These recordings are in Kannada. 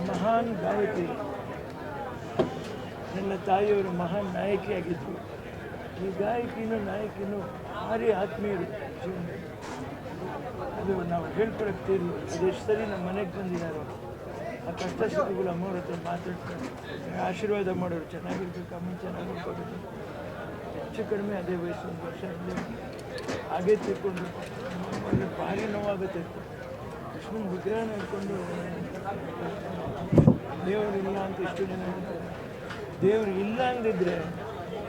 ಮಹಾನ್ ಗಾಯಕಿ, ನನ್ನ ತಾಯಿಯವರು ಮಹಾನ್ ನಾಯಕಿಯಾಗಿದ್ದರು. ಈ ಗಾಯಕಿನೂ ನಾಯಕಿನೂ ಭಾರಿ ಆತ್ಮೀಯರು ಜೀವನದಲ್ಲಿ. ಅದು ನಾವು ಹೇಳ್ಕೊಳಕ್ತೀರಿ. ಅದೆಷ್ಟು ಸರಿ ನಮ್ಮ ಮನೆಗೆ ಬಂದಿದ್ದಾರೋ ಆ ಕಷ್ಟ ಸುಖಗಳು ಅಮ್ಮವ್ರ ಹತ್ರ ಮಾತಾಡ್ತಾರೆ, ಆಶೀರ್ವಾದ ಮಾಡೋರು. ಚೆನ್ನಾಗಿರ್ಬೇಕು, ಅಮ್ಮ ಚೆನ್ನಾಗಿ ನೋಡ್ಕೋಬೇಕು. ಹೆಚ್ಚು ಕಡಿಮೆ ಅದೇ ವಯಸ್ಸು, 1 ವರ್ಷ ಇಲ್ಲೇ ಹಾಗೇ ತಿಳ್ಕೊಂಡು ಭಾರಿ ನೋವಾಗುತ್ತೆ. ಕೃಷ್ಣನ ವಿಗ್ರಹನ ಇಟ್ಕೊಂಡು ದೇವರು ಇಲ್ಲ ಅಂತ ಎಷ್ಟು ಜನ ಹೇಳ್ತಾರೆ. ದೇವರು ಇಲ್ಲ ಅಂದಿದ್ರೆ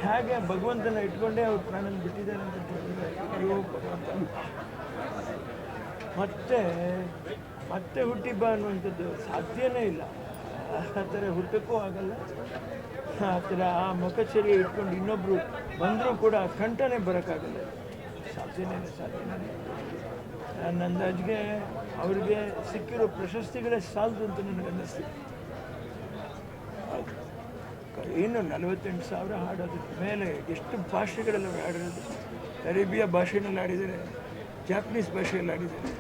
ಹೇಗೆ ಭಗವಂತನ ಇಟ್ಕೊಂಡೇ ಅವ್ರು ಪ್ರಾಣನ ಬಿಟ್ಟಿದ್ದಾರೆ ಅಂತ ಹೇಳಿದ್ರೆ, ಅಯ್ಯೋ ಭಗವಂತ ಮತ್ತೆ ಹುಟ್ಟಿ ಬಾ ಅನ್ನುವಂಥದ್ದು ಸಾಧ್ಯನೇ ಇಲ್ಲ. ಆ ಥರ ಹುಟ್ಟಕ್ಕೂ ಆಗಲ್ಲ. ಆ ಥರ ಆ ಮುಖಚರ್ಯ ಇಟ್ಕೊಂಡು ಇನ್ನೊಬ್ಬರು ಬಂದರೂ ಕೂಡ ಕಂಠನೇ ಬರೋಕ್ಕಾಗಲ್ಲ. ಸಾಧ್ಯನೇ ಇಲ್ಲ. ನನ್ನ ಅಂದಾಜಿಗೆ ಅವ್ರಿಗೆ ಸಿಕ್ಕಿರೋ ಪ್ರಶಸ್ತಿಗಳೇ ಸಾಲದು ಅಂತ ನನಗೆ ಅನ್ನಿಸ್ತಿದೆ. ಇನ್ನು 48,000 ಹಾಡೋದ್ರ ಮೇಲೆ ಎಷ್ಟು ಭಾಷೆಗಳಲ್ಲಿ ಅವ್ರು ಹಾಡಿರೋದು. ಅರೇಬಿಯಾ ಭಾಷೆಯಲ್ಲಿ ಆಡಿದ್ದಾರೆ, ಜಾಪನೀಸ್ ಭಾಷೆಯಲ್ಲಿ ಆಡಿದ್ದಾರೆ.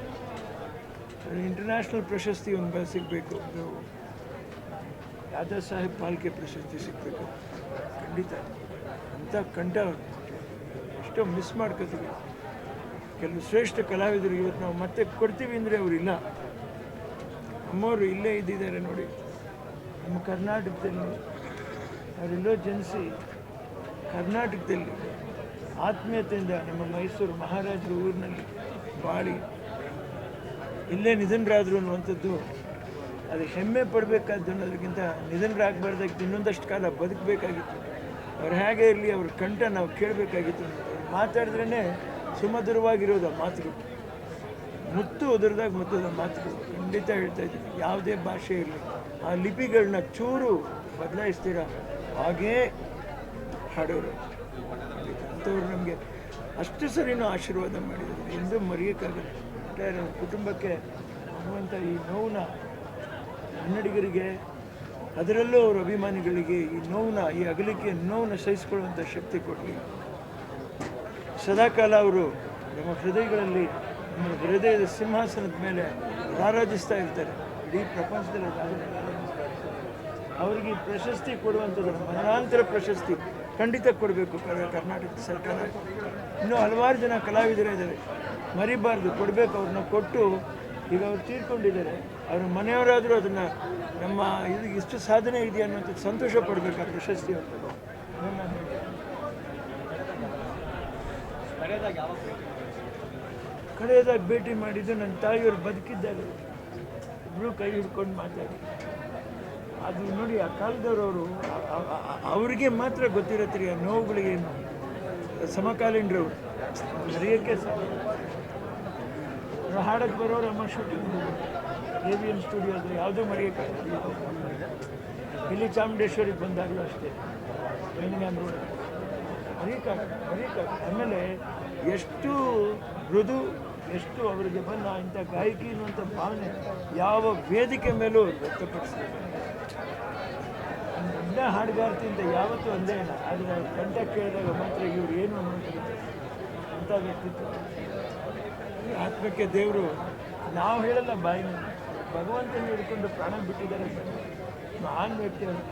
ಇಂಟರ್ನ್ಯಾಷನಲ್ ಪ್ರಶಸ್ತಿ ಒಂದು ಸಿಗಬೇಕು, ಒಂದು ದಾದಾ ಸಾಹೇಬ್ ಫಾಲ್ಕೆ ಪ್ರಶಸ್ತಿ ಸಿಗಬೇಕು. ಖಂಡಿತ ಅಂಥ ಕಂಠ ಎಷ್ಟೋ ಮಿಸ್ ಮಾಡ್ಕೋತೀವಿ. ಕೆಲವು ಶ್ರೇಷ್ಠ ಕಲಾವಿದರು ಇವತ್ತು ನಾವು ಮತ್ತೆ ಕೊಡ್ತೀವಿ ಅಂದರೆ ಅವರಿಲ್ಲ. ಅಮ್ಮವರು ಇಲ್ಲೇ ಇದ್ದಿದ್ದಾರೆ ನೋಡಿ. ನಮ್ಮ ಕರ್ನಾಟಕದಲ್ಲಿ ಅವರೆಲ್ಲೋ ಜನಿಸಿ ಕರ್ನಾಟಕದಲ್ಲಿ ಆತ್ಮೀಯತೆಯಿಂದ ನಮ್ಮ ಮೈಸೂರು ಮಹಾರಾಜರ ಊರಿನಲ್ಲಿ ಬಾಳಿ ಇಲ್ಲೇ ನಿಧನರಾದರು ಅನ್ನುವಂಥದ್ದು ಅದು ಹೆಮ್ಮೆ ಪಡಬೇಕಾದ್ದು ಅನ್ನೋದಕ್ಕಿಂತ ನಿಧನರಾಗಬಾರ್ದಾಗಿತ್ತು, ಇನ್ನೊಂದಷ್ಟು ಕಾಲ ಬದುಕಬೇಕಾಗಿತ್ತು. ಅವ್ರು ಹೇಗೆ ಇರಲಿ, ಅವ್ರ ಕಂಠ ನಾವು ಕೇಳಬೇಕಾಗಿತ್ತು. ಅವ್ರು ಮಾತಾಡಿದ್ರೇ ಸುಮಧುರವಾಗಿರೋದು ಆ ಮಾತುಗಳು, ಮುತ್ತು ಉದುರಿದಾಗ ಮುತ್ತದ ಮಾತುಗಳು. ಖಂಡಿತ ಹೇಳ್ತಾ ಇದ್ದೀನಿ, ಯಾವುದೇ ಭಾಷೆ ಇರಲಿ ಆ ಲಿಪಿಗಳನ್ನ ಚೂರು ಬದಲಾಯಿಸ್ತೀರ ಹಾಗೇ ಹಾಡೋರು. ಅಂಥವ್ರು ನಮಗೆ ಅಷ್ಟು ಸರಿನೂ ಆಶೀರ್ವಾದ ಮಾಡಿದ್ರು, ಎಂದೂ ಮರೆಯೋಕ್ಕಾಗಲ್ಲ. ಒಟ್ಟಾರೆ ಕುಟುಂಬಕ್ಕೆ ಅನ್ನುವಂಥ ಈ ನೋವನ್ನ ಕನ್ನಡಿಗರಿಗೆ, ಅದರಲ್ಲೂ ಅವ್ರ ಅಭಿಮಾನಿಗಳಿಗೆ ಈ ನೋವನ್ನ, ಈ ಅಗಲಿಕೆಯ ನೋವನ್ನ ಸಹಿಸಿಕೊಳ್ಳುವಂಥ ಶಕ್ತಿ ಕೊಡಲಿ. ಸದಾಕಾಲ ಅವರು ನಮ್ಮ ಹೃದಯಗಳಲ್ಲಿ, ನಮ್ಮ ಹೃದಯದ ಸಿಂಹಾಸನದ ಮೇಲೆ ರಾರಾಜಿಸ್ತಾ ಇರ್ತಾರೆ. ಇಡೀ ಪ್ರಪಂಚದಲ್ಲಿ ಅವರಿಗೆ ಈ ಪ್ರಶಸ್ತಿ ಕೊಡುವಂಥದ್ದು, ಮರಣಾಂತರ ಪ್ರಶಸ್ತಿ ಖಂಡಿತ ಕೊಡಬೇಕು ಕರ್ನಾಟಕ ಸರ್ಕಾರ. ಇನ್ನೂ ಹಲವಾರು ಜನ ಕಲಾವಿದರಿದ್ದಾರೆ, ಮರಿಬಾರ್ದು, ಕೊಡಬೇಕು. ಅವ್ರನ್ನ ಕೊಟ್ಟು, ಈಗ ಅವ್ರು ತೀರ್ಕೊಂಡಿದ್ದಾರೆ, ಅವ್ರ ಮನೆಯವರಾದರೂ ಅದನ್ನು ನಮ್ಮ ಇದು ಇಷ್ಟು ಸಾಧನೆ ಇದೆಯಾ ಅನ್ನೋಂಥದ್ದು ಸಂತೋಷ ಪಡಬೇಕು ಆ ಪ್ರಶಸ್ತಿ ಅಂತ. ಕಡೆಯದಾಗಿ ಭೇಟಿ ಮಾಡಿದ್ದು ನನ್ನ ತಾಯಿಯವರು ಬದುಕಿದ್ದಾಗ, ಇಬ್ಬರು ಕೈ ಹಿಡ್ಕೊಂಡು ಮಾತಾಡಿ. ಅದು ನೋಡಿ, ಆ ಕಾಲದವರು ಅವರಿಗೆ ಮಾತ್ರ ಗೊತ್ತಿರತ್ತೀರಿ ಆ ನೋವುಗಳಿಗೇನು. ಸಮಕಾಲೀನರವರು ಮರೆಯೋಕ್ಕೆ ಹಾಡಕ್ಕೆ ಬರೋರು. ಅಮ್ಮ ಶೂಟಿಂಗ್ AVN ಸ್ಟುಡಿಯೋದು ಯಾವುದೂ ಮರೆಯೋಕ್ಕಾಗಲ್ಲ. ಇಲ್ಲಿ ಚಾಮುಂಡೇಶ್ವರಿಗೆ ಬಂದಾಗಲೂ ಅಷ್ಟೇ, ಬೆಂಗಳೂರು ರೋಡ್ ಮರೆಯೋಕ್ಕಾಗಲ್ಲ. ಆಮೇಲೆ ಎಷ್ಟು ಮೃದು, ಎಷ್ಟು ಅವರಿಗೆ ಬಂದ ಇಂಥ ಗಾಯಕಿ ಅನ್ನುವಂಥ ಭಾವನೆ ಯಾವ ವೇದಿಕೆ ಮೇಲೂ ವ್ಯಕ್ತಪಡಿಸ್ತಾರೆ. ಎಲ್ಲ ಹಾಡುಗಾರ್ತಿಯಿಂದ ಯಾವತ್ತೂ ಒಂದೇ ಇಲ್ಲ, ಆದರೆ ಅವ್ರ ಕಂಠ ಕೇಳಿದಾಗ ಮಾತ್ರ ಇವ್ರು ಏನು ಅನ್ನೋದು ಅಂಥ ವ್ಯಕ್ತಿತ್ವ. ಆತ್ಮಕ್ಕೆ ದೇವರು, ನಾವು ಹೇಳಲ್ಲ ಬಾಯಿನ, ಭಗವಂತನ ಹಿಡ್ಕೊಂಡು ಪ್ರಾಣ ಬಿಟ್ಟಿದ್ದಾರೆ. ಮಹಾನ್ ವ್ಯಕ್ತಿ ಅವರು.